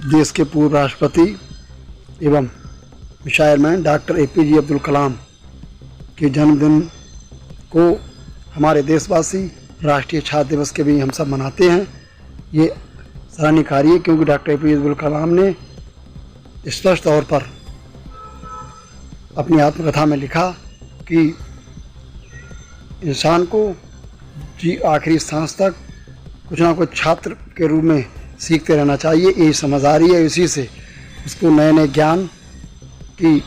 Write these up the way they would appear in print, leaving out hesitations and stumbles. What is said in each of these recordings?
देश के पूर्व राष्ट्रपति एवं missile man doctor APJ Abdul Kalam के जन्मदिन को हमारे देशवासी राष्ट्रीय छात्र दिवस के भी हम सब मनाते हैं। ये सराहनीय कार्य है क्योंकि डॉक्टर APJ अब्दुल कलाम ने स्पष्ट तौर पर अपनी आत्मकथा में लिखा कि इंसान को आखिरी सांस तक कुछ ना कुछ छात्र के रूप में सीखते रहना चाहिए। यही समझदारी है, इसी से उसको नए नए ज्ञान की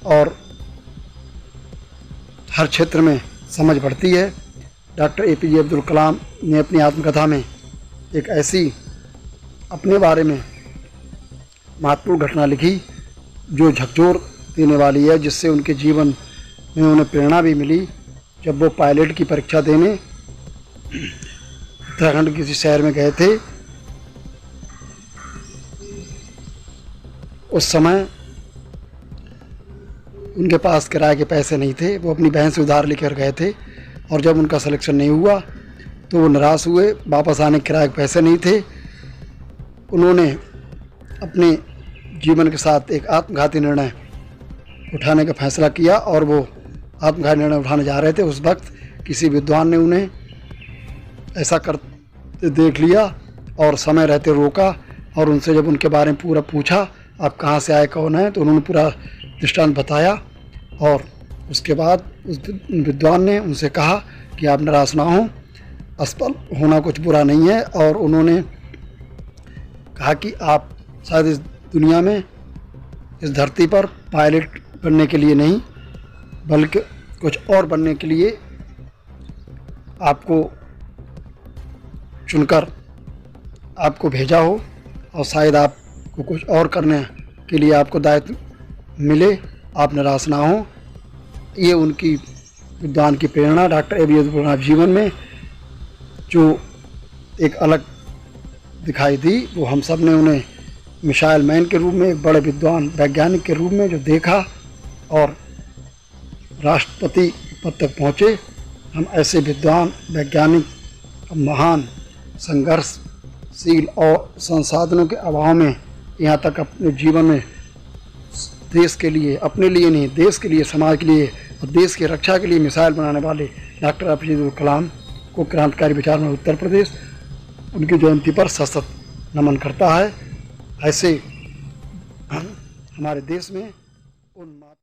और हर क्षेत्र में समझ बढ़ती है। डॉक्टर APJ अब्दुल कलाम ने अपनी आत्मकथा में एक ऐसी अपने बारे में महत्वपूर्ण घटना लिखी जो झकझोर देने वाली है, जिससे उनके जीवन में उन्हें प्रेरणा भी मिली। जब वो पायलट की परीक्षा देने उत्तराखंड किसी शहर में गए थे, उस समय उनके पास किराए के पैसे नहीं थे। वो अपनी बहन से उधार लेकर गए थे और जब उनका सिलेक्शन नहीं हुआ तो वो निराश हुए। वापस आने के किराए के पैसे नहीं थे। उन्होंने अपने जीवन के साथ एक आत्मघाती निर्णय उठाने का फैसला किया और वो आत्मघाती निर्णय उठाने जा रहे थे। उस वक्त किसी विद्वान ने उन्हें ऐसा करते देख लिया और समय रहते रोका और उनसे जब उनके बारे में पूरा पूछा, आप कहाँ से आए, कौन है, तो उन्होंने पूरा दृष्टांत बताया। और उसके बाद उस विद्वान ने उनसे कहा कि आप निराश ना हों, असफल होना कुछ बुरा नहीं है। और उन्होंने कहा कि आप शायद इस दुनिया में, इस धरती पर पायलट बनने के लिए नहीं बल्कि कुछ और बनने के लिए आपको चुनकर आपको भेजा हो और शायद आपको कुछ और करने के लिए आपको दायित्व मिले, आप निराश ना हो। ये उनकी विद्वान की प्रेरणा डॉक्टर APJ अब्दुल कलाम जीवन में जो एक अलग दिखाई दी, वो हम सब ने उन्हें मिसाइल मैन के रूप में, एक बड़े विद्वान वैज्ञानिक के रूप में जो देखा और राष्ट्रपति पद तक पहुँचे। हम ऐसे विद्वान वैज्ञानिक महान संघर्षशील और संसाधनों के अभाव में यहाँ तक अपने जीवन में देश के लिए, अपने लिए नहीं, देश के लिए, समाज के लिए और देश की रक्षा के लिए मिसाइल बनाने वाले डॉक्टर APJ अब्दुल कलाम को क्रांतिकारी विचार में उत्तर प्रदेश उनकी जयंती पर सशक्त नमन करता है। ऐसे हमारे देश में